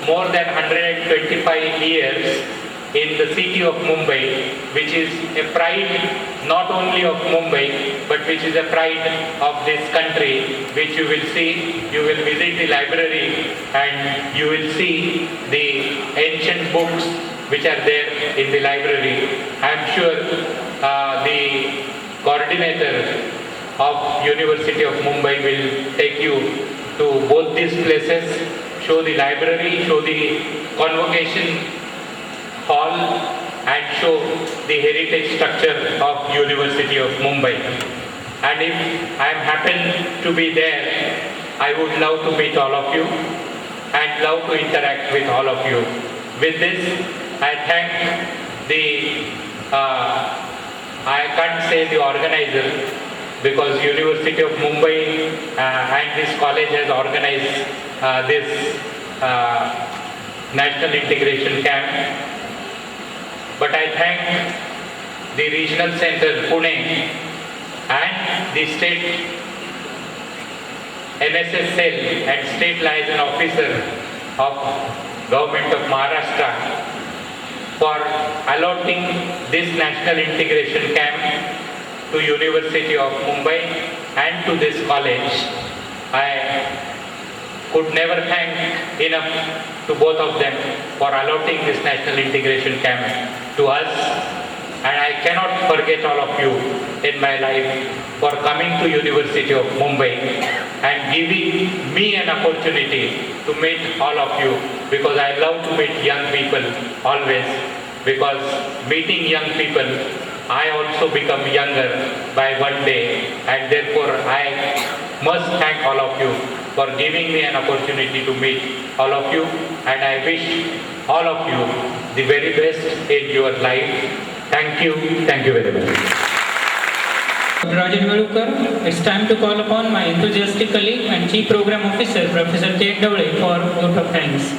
more than 125 years in the city of Mumbai, which is a pride not only of Mumbai, but which is a pride of this country, which you will see. You will visit the library and you will see the ancient books which are there in the library. I am sure the coordinator of University of Mumbai will take you to both these places, show the library, show the convocation hall, and show the heritage structure of University of Mumbai. And if I happen to be there, I would love to meet all of you and love to interact with all of you. With this, I thank the, I can't say the organizer, because University of Mumbai and this college has organized this National Integration Camp. But I thank the Regional Center Pune and the State NSS cell and State Liaison Officer of Government of Maharashtra for allotting this National Integration Camp to University of Mumbai and to this college. I could never thank enough to both of them for allotting this National Integration Camp to us, and I cannot forget all of you in my life for coming to University of Mumbai and giving me an opportunity to meet all of you, because I love to meet young people always, because meeting young people I also become younger by one day, and therefore I must thank all of you for giving me an opportunity to meet all of you, and I wish all of you the very best in your life. Thank you very much. Rajan Velukar, it's time to call upon my enthusiastic colleague and Chief Program Officer, Professor K. Dawde, for vote of thanks.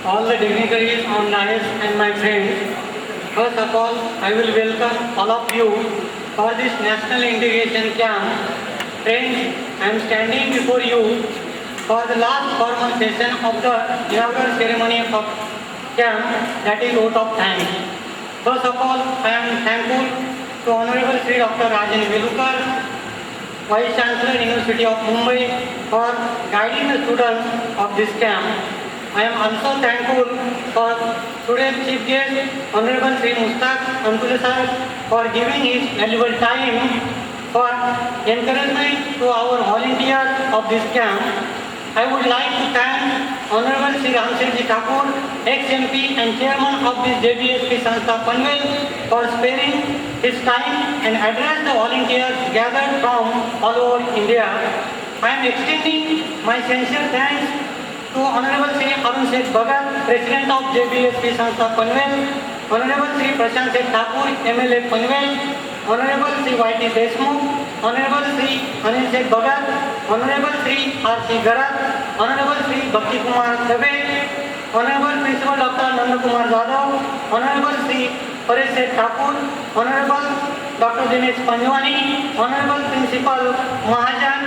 All the dignitaries on dais and my friends, first of all, I will welcome all of you for this National Integration Camp. Friends, I am standing before you for the last formal session of the inaugural ceremony of camp, that is vote of thanks. First of all, I am thankful to Honorable Sri Dr. Rajan Velukar, Vice Chancellor, University of Mumbai, for guiding the students of this camp. I am also thankful for today's chief guest, Honorable Sri Mushtaq Amtule sir, for giving his valuable time for encouragement to our volunteers of this camp. I would like to thank Honorable Sri Ramsherji Thakur, ex-MP and Chairman of this JBSP Sanstha Panvel, for sparing his time and address the volunteers gathered from all over India. I am extending my sincere thanks to Honorable Sri Arun Sheikh Bhagat, President of JBSP Sanstha Panvel, Honorable Sri Prashant Sheikh Thakur, MLA Panvel, Honorable Sri Y.T. Deshmukh, Honorable Sri Anil Sheikh Bhagat, Honorable Sri R.C. Garat, Honorable Sri Bhakti Kumar Dabe, Honorable Principal Dr. Nanda Kumar Jadhav, Honorable Sri Paresh Sheikh Thakur, Honorable Dr. Dinesh Panjwani, Honorable Principal Mahajan,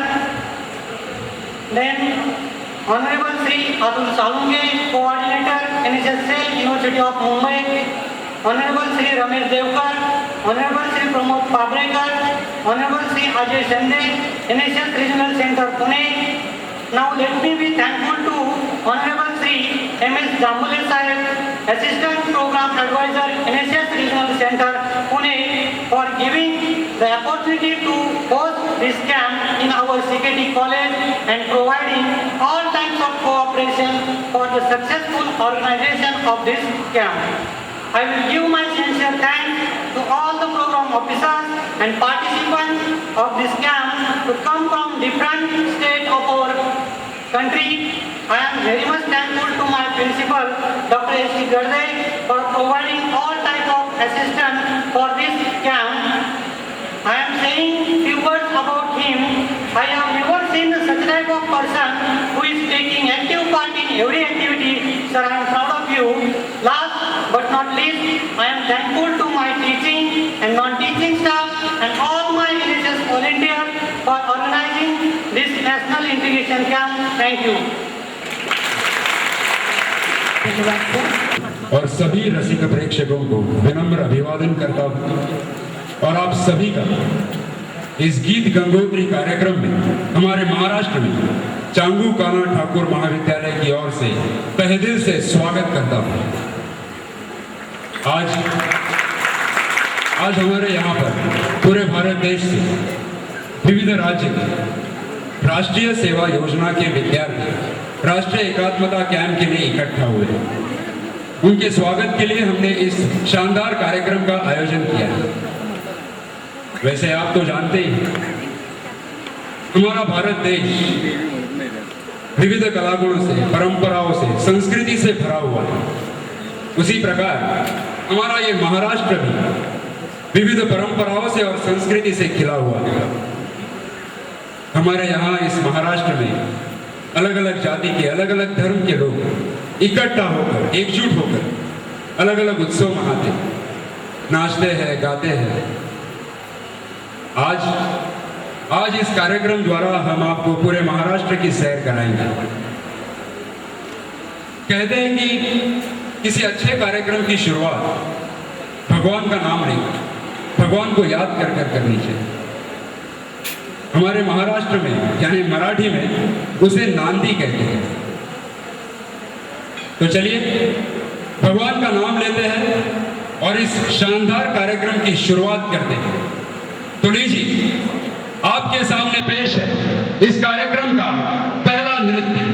then Honorable Sri Atul Salunge, Coordinator, NSS Cell, University of Mumbai, Honorable Sri Ramesh Devkar, Honorable Sri Pramod Pabrekar, Honorable Sri Ajay Shande, NSS Regional Center, Pune. Now let me be thankful to Honorable Sri M.S. Jambule Sahib, Assistant Program Advisor, NSS Regional Center, Pune, for giving the opportunity to host this camp in our CKT college and providing all types of cooperation for the successful organization of this camp. I will give my sincere thanks to all the program officers and participants of this camp to come from different states of our country. I am very much thankful to my principal, Dr. S.C. Garde, for providing all types of assistance for this camp. I am saying few words about him. I have never seen such type of person who is taking active part in every activity. Sir, I am proud of you. Last but not least, I am thankful to my teaching and non-teaching staff and all my religious volunteers for organizing this National Integration Camp. Thank you. धन्यवाद sir. और सभी रसिक प्रेक्षकों को विनम्र अभिवादन करता हूँ और आप सभी का इस गीत गंगोत्री कार्यक्रम में हमारे महाराष्ट्र में चांगू काना ठाकुर महाविद्यालय की ओर से तहे दिल से स्वागत करता हूँ। आज हमारे यहाँ पर पूरे भारत देश से विविध राज्य के राष्ट्रीय सेवा योजना के विद्यार्थी राष्ट्रीय एकात्मता कैंप के लिए इकट्ठा हुए हैं। उनके स्वागत के लिए हमने इस शानदार कार्यक्रम का आयोजन किया है। वैसे आप तो जानते ही हमारा भारत देश विविध कलागुणों से, परंपराओं से, संस्कृति से भरा हुआ है। उसी प्रकार हमारा ये महाराष्ट्र भी विविध परंपराओं से और संस्कृति से खिला हुआ है। हमारे यहाँ इस महाराष्ट्र में अलग अलग जाति के, अलग अलग धर्म के लोग इकट्ठा होकर, एकजुट होकर अलग अलग उत्सव मनाते हैं, नाचते हैं, गाते हैं। आज इस कार्यक्रम द्वारा हम आपको पूरे महाराष्ट्र की सैर कराएंगे। कहते हैं कि किसी अच्छे कार्यक्रम की शुरुआत भगवान का नाम लेकर, भगवान को याद कर करनी चाहिए। हमारे महाराष्ट्र में यानी मराठी में उसे नांदी कहते हैं। तो चलिए भगवान का नाम लेते हैं और इस शानदार कार्यक्रम की शुरुआत करते हैं। तो लीजिए, आपके सामने पेश है इस कार्यक्रम का पहला नृत्य।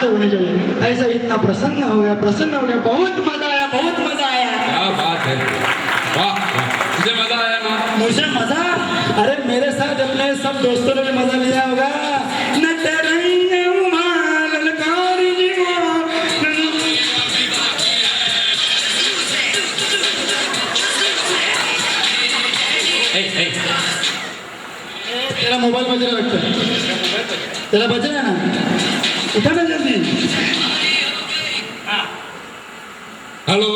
होने चाहिए। ऐसा इतना प्रसन्न हो गया, बहुत मजा आया, बहुत मजा आया। क्या बात है, वाह वाह, मुझे मजा आया ना। मुझे मजा, अरे मेरे साथ अपने सब दोस्तों ने भी मजा लिया होगा। न डरेंगे उमार ललकारी जीवा। तेरा मोबाइल बज रहा लगता है, तेरा बज रहा है ना, उठा ना जल्दी। हेलो।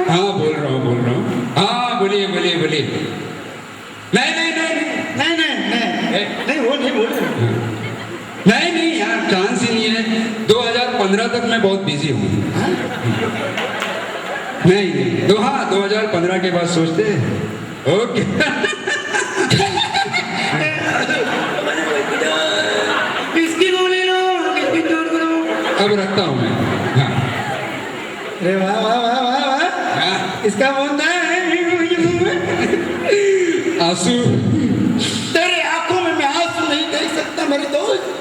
हाँ बोल रहा हूँ। हाँ बोलिए। नहीं वो नहीं बोल रहे। नहीं यार, चांस ही नहीं है। 2015 तक मैं बहुत बिजी हूँ। नहीं 2015 के बाद सोचते हैं। ओके। किसकी गोली लो, किसकी चोट करो। अब रखता हूँ मैं। हाँ। अरे वाह वाह वाह वाह वाह, हाँ। इसका बोलता है आंसू। तेरे आंखों में मैं आंसू नहीं देख सकता मेरे दोस्त।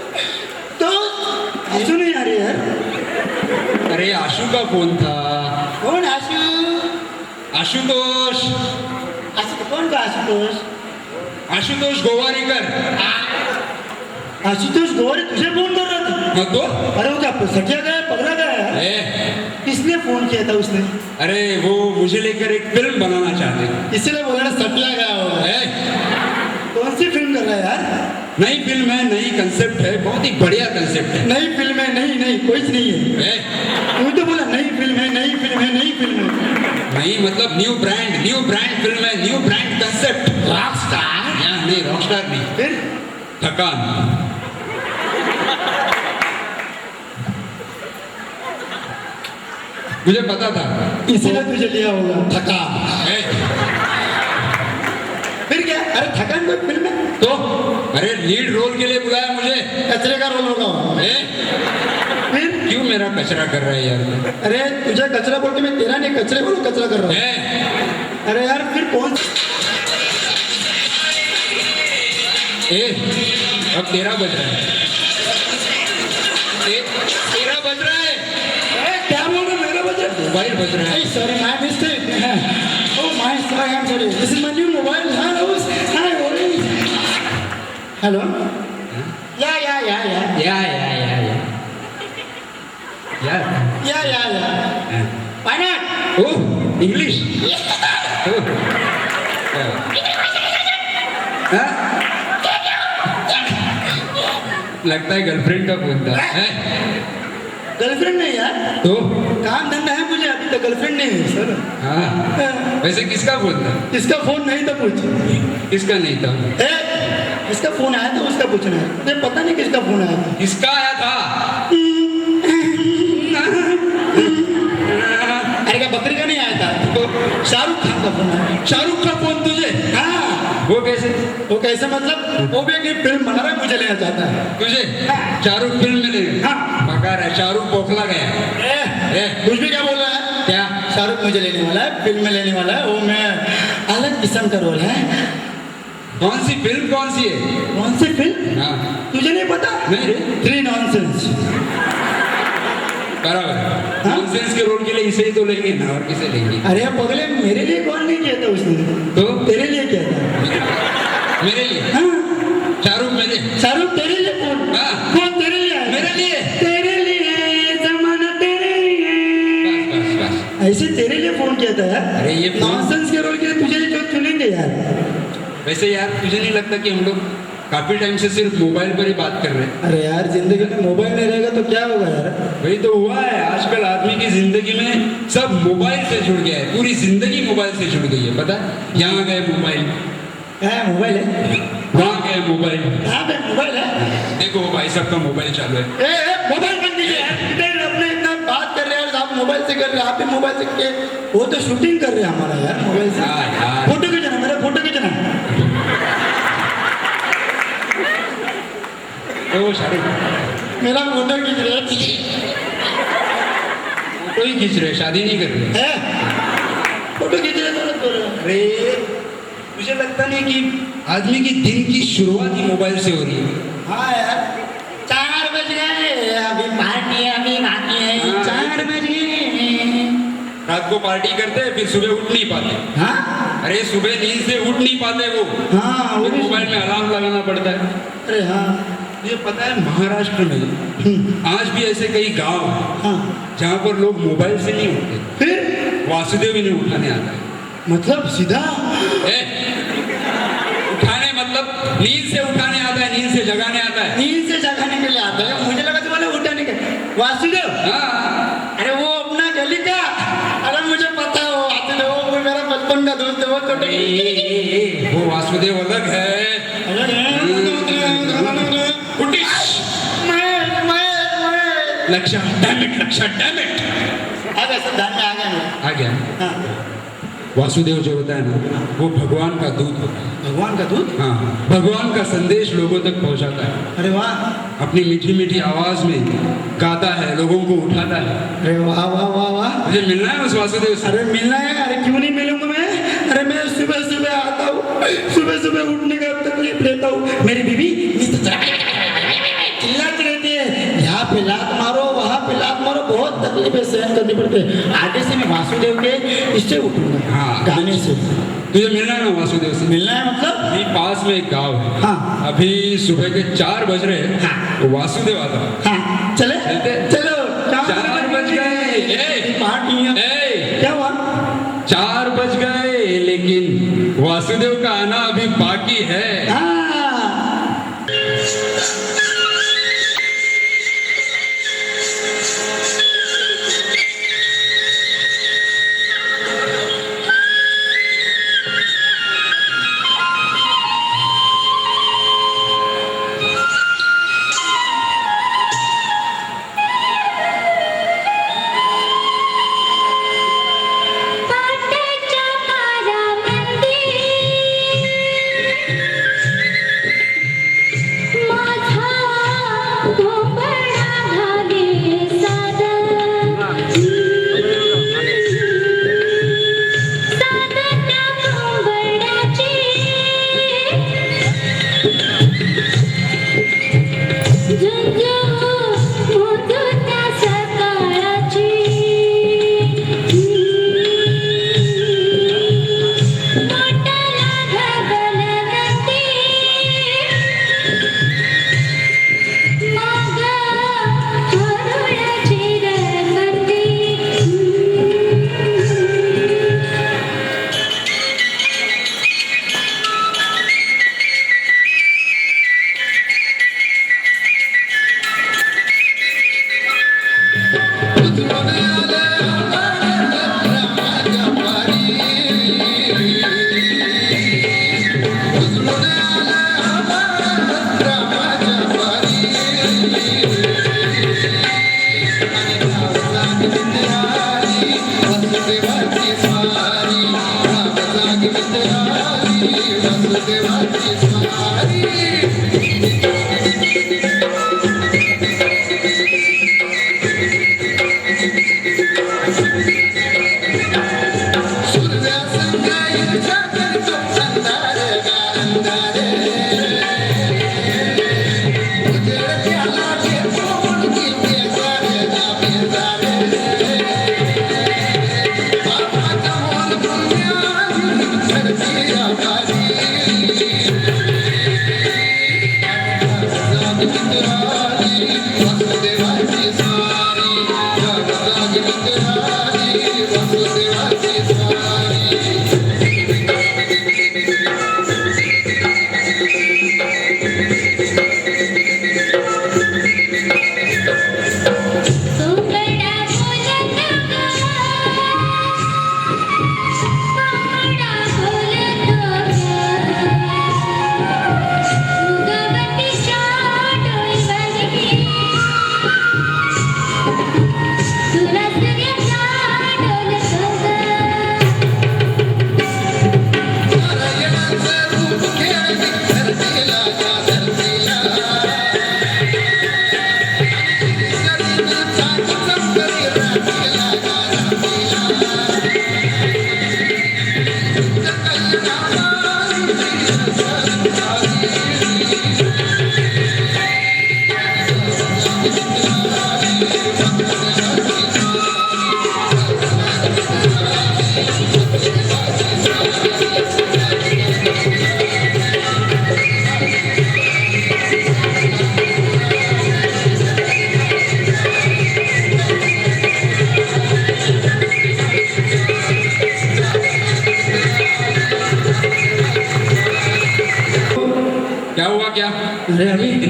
आंसू नहीं आ रही यार। अरे आशु का फोन था। कौन आशु? आशुतोष। कौन का आशुतोष? आशुतोष गोवारीकर। आशुतोष गौरी तुझे फोन कर रहा था? हाँ तो? अरे वो क्या सटिया गया, पकड़ा गया यार? किसने फोन किया था उसने? अरे वो मुझे लेकर एक फिल्म बनाना चाहते हैं। इसलिए बोला सटिया गया होगा। कौन सी फिल्म कर रहा है यार? नई फिल्म है, नई कंसेप्ट है, बहुत ही बढ़िया कंसेप्ट है। नई फिल्म है? नहीं कुछ नहीं है। तू तो बोला नई फिल्म है। नहीं मतलब न्यू ब्रांड फिल्म है, न्यू ब्रांड कंसेप्ट। रॉकस्टार? नहीं रॉकस्टार नहीं, फिर थकान। मुझे पता था, इसीलिए तुझे लिया होगा। थकान? फिर क्या? अरे थकान कोई फिल्म है तो? अरे लीड रोल के लिए बुलाया मुझे। कचरे का रोल होगा। फिर क्यों मेरा कचरा कर रहा है यार? अरे तुझे कचरा बोल के मैं तेरा नहीं, कचरे बोलो कचरा कर रहा हूँ। अरे यार फिर कौन? अब 13 बज रहा है। 13 बज रहा है। क्या बोल रहे? मेरा बजट मोबाइल बज रहा है। Sorry my mistake. Oh my sorry, I am sorry. This is my new mobile. Hello. या Why not? Oh English. लगता है गर्लफ्रेंड का फोन था। गर्लफ्रेंड नहीं यार, तो काम धंधा है मुझे, अभी तक गर्लफ्रेंड नहीं है सर। हाँ वैसे किसका फोन था? इसका फोन नहीं था, पूछ। किसका नहीं था? इसका फोन आया था, उसका पूछना है। मुझे पता नहीं किसका फोन आया था। किसका आया था? अरे क्या बकरी का नहीं आया था? तो शाहरुख खान का फोन आया। शाहरुख का फोन तुझे? हाँ। वो कैसे? वो कैसे मतलब? वो भी एक फिल्म बना रहा है, मुझे लेना चाहता है। तुझे? शाहरुख फिल्म में ले? हाँ। मगर है शाहरुख बौखला गया। कुछ भी क्या बोल रहा है? क्या? शाहरुख मुझे लेने वाला है, फिल्म में लेने वाला है। वो मैं अलग किस्म का रोल है। कौन सी फिल्म कौन सी है? कौन सी फिल्म? हाँ तुझे नहीं पता? नहीं। 3 नॉनसेंस। बराबर। नॉनसेंस के रोल के लिए इसे ही तो लेंगे ना, और किसे लेंगे? अरे पगले, मेरे लिए कौन नहीं किया था उसने? तो तेरे लिए किया था। मेरे लिए? हाँ। शाहरुख मेरे? शाहरुख तेरे लिए कौन? हाँ। कौन तेरे लिए है? मेरे लिए? तेरे लिए जमाना तेरे लिए। बस ऐसे तेरे लिए फोन किया था यार। अरे ये फोन- नॉनसेंस के रोल के लिए तुझे जो चुनेंगे यार। वैसे यार तुझे नहीं लगता कि हम लोग काफी टाइम से सिर्फ मोबाइल पर ही बात कर रहे हैं? अरे यार जिंदगी में मोबाइल नहीं रहेगा तो क्या होगा यार? वही तो हुआ है, आजकल आदमी की जिंदगी में सब मोबाइल से जुड़ गया है, पूरी जिंदगी मोबाइल से जुड़ गई है। पता है, यहाँ गए मोबाइल, है मोबाइल है, वहाँ गए मोबाइल। कहाँ पे मोबाइल है? देखो भाई सबका मोबाइल चालू है। मोबाइल बंद कीजिए यार। इधर अपने इतना बात कर रहे हैं, आप मोबाइल से कर रहे हैं, आप भी मोबाइल से के वो तो शूटिंग कर रहे हैं हमारा यार मोबाइल से। हाँ यार। फोटो खींचना, मेरा फोटो खींचना। तो शाहरुख मेरा फोटो खींच रहे हैं। फोटो ही खींच रहे, शादी नहीं कर रहे। फोटो खींच रहे तो अरे मुझे लगता नहीं कि आदमी की दिन की शुरुआत ही मोबाइल से हो रही है। हाँ यार, 4 बज गए, अभी पार्टी है, अभी बाकी है। हाँ। 4 बज गए। रात को पार्टी करते हैं, फिर सुबह उठ नहीं पाते। हाँ। अरे सुबह नींद से उठ नहीं पाते वो। हाँ वो फिर मोबाइल में अलार्म लगाना पड़ता है। अरे हाँ। ये पता है महाराष्ट्र में आज भी ऐसे कई गांव हैं हाँ। जहाँ पर लोग मोबाइल से नहीं उठते, फिर वासुदेव इन्हें उठाने आता है। मतलब सीधा उठाने मतलब नींद से उठाने आता है, नींद से जगाने आता है। नींद देखो, मुझे लगा तुम्हारे उठाने का वासुदेव। हाँ अरे वो अपना गली का, अरे मुझे पता है वो आते वो मेरा बचपन का दोस्त है वो छोटे। वो वासुदेव अलग है। लक्षा डैम इट आ गया सब ध्यान में आ गया ना। आ गया। हाँ, वासुदेव जो होता है ना वो भगवान का दूत होता है। भगवान का दूध। हाँ भगवान का संदेश लोगों तक पहुंचाता है। अरे वाह, अपनी मीठी मीठी आवाज में गाता है, लोगों को उठाता है। अरे वाह वाह वाह वाह। मुझे मिलना है उस वासुदेव से। अरे मिलना है, अरे क्यों नहीं मिलूंगा मैं। अरे मैं सुबह सुबह आता हूँ, सुबह सुबह उठने का तकलीफ लेता हूँ। मेरी बीवी चिल्लाती रहती है, यहाँ पे लात मारो वहाँ पे लात मारो, बहुत तकलीफें सहन करनी पड़ती है। आगे से मैं वासुदेव के इससे उठूंगा, हाँ। गाने से। तुझे मिलना है ना वासुदेव से। मिलना है मतलब? अभी पास में एक गांव है। हाँ। अभी सुबह के 4 बज रहे हैं। हाँ। तो वासुदेव आता है। हाँ चले चलते? चलो। 4 बज गए। पार्टी है। ए, क्या हुआ? 4 बज गए, लेकिन वासुदेव का आना अभी बाकी है। हाँ।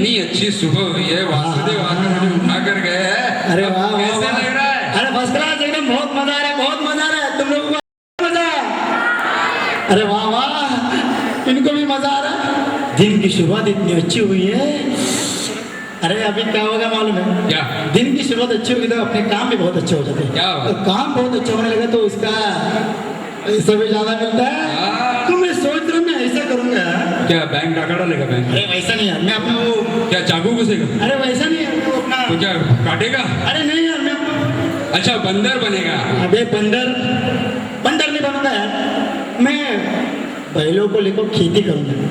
इतनी अच्छी सुबह हुई है, वासुदेव आकर मुझे उठा कर गए हैं। अरे वाह, वाह, कैसे वाह। लग रहा है? अरे फर्स्ट क्लास, एकदम बहुत मजा आ रहा है, बहुत मजा आ रहा है। तुम लोगों को मजा? अरे वाह वाह, इनको भी मजा आ रहा है। दिन की शुरुआत इतनी अच्छी हुई है। अरे अभी क्या होगा मालूम है? क्या? दिन की शुरुआत अच्छी होगी तो अपने काम भी बहुत अच्छे हो जाते हैं। क्या बात? और काम बहुत अच्छा होने लगा तो उसका पैसा भी ज्यादा मिलता है। हाँ। तो मैं सोच रहा हूँ मैं ऐसा करूंगा। क्या बैंक डाका डालेगा बैंक? अरे वैसा नहीं यार, मैं अपना वो, क्या चाकू घुसेगा? अरे वैसा नहीं यार, मैं वो अपना, तो क्या काटेगा? अरे नहीं यार, मैं अपना, अच्छा बंदर बनेगा। अबे बंदर बंदर नहीं बनूंगा यार। मैं बैलों को लेकर खेती करूंगा।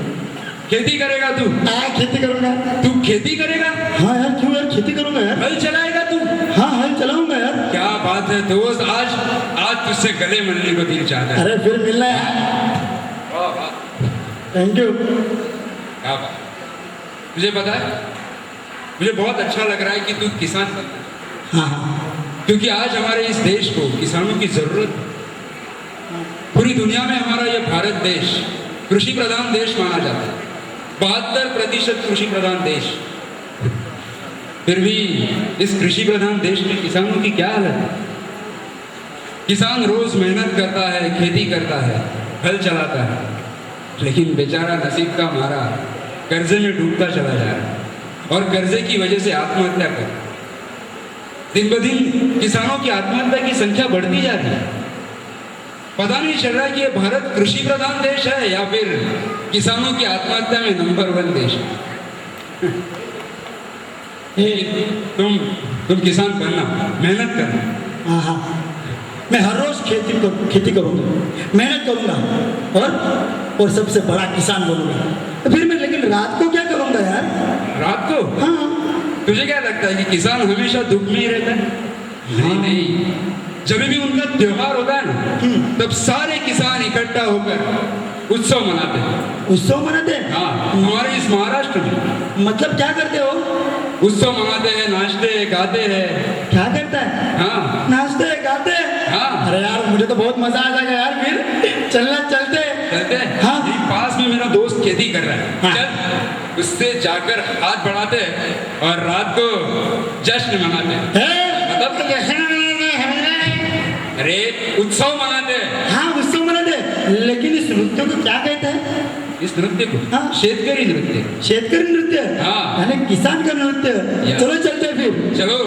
खेती करेगा तू? हाँ खेती करूंगा। तू खेती करेगा? हाँ यार, क्यों यार, खेती करूंगा यार। हल चलाएगा तू? हाँ हल चलाऊंगा यार। क्या बात है दोस्त, आज तुझसे गले मिलने को दिल चाहता है। अरे फिर मिलना है। वाह, वाह। Thank you. क्या बात। तुझे पता है, मुझे बहुत अच्छा लग रहा है कि तू किसान बन, हाँ हाँ, क्योंकि आज हमारे इस देश को किसानों की जरूरत है। पूरी दुनिया में हमारा ये भारत देश कृषि प्रधान देश माना जाता है। 72% कृषि प्रधान देश। फिर भी इस कृषि प्रधान देश में किसानों की क्या हालत है? किसान रोज मेहनत करता है, खेती करता है, हल चलाता है, लेकिन बेचारा नसीब का मारा कर्जे में डूबता चला जा रहा है और कर्जे की वजह से आत्महत्या कर। दिन ब दिन किसानों की आत्महत्या की संख्या बढ़ती जा रही है। पता नहीं चल रहा है कि ये भारत कृषि प्रधान देश है या फिर किसानों की आत्महत्या में नंबर 1 देश है। तुम किसान बनना, मेहनत करना। हाँ हाँ, मैं हर रोज खेती करूंगा, मेहनत करूंगा और सबसे बड़ा किसान बनूंगा। तो फिर मैं लेकिन रात को क्या करूंगा यार? रात को? हाँ। तुझे क्या लगता है कि किसान हमेशा दुख में ही रहता है? नहीं नहीं, जब भी उनका त्योहार होता है ना, तब सारे किसान इकट्ठा होकर उत्सव मनाते हैं। उत्सव मनाते हैं? हाँ, हमारे इस महाराष्ट्र में। मतलब क्या करते हो? उत्सव मनाते हैं, नाचते हैं, गाते हैं। क्या करता है? हाँ, नाचते हैं, गाते हैं। हाँ। अरे यार मुझे तो बहुत मजा आ जाएगा यार। फिर चलते हैं। हाँ। यही पास में मेरा दोस्त खेती कर रहा है। हाँ। चल उससे जाकर हाथ बढ़ाते हैं और रात को जश्न मनाते हैं। मतलब अरे उत्सव मनाते हैं। हाँ उत्सव मनाते हैं, लेकिन इस नृत्य को क्या कहते हैं? इस नृत्य को? हाँ। शेतकरी नृत्य। शेतकरी नृत्य? हाँ। यानी किसान का नृत्य। या। चलो चलते हैं फिर। चलो।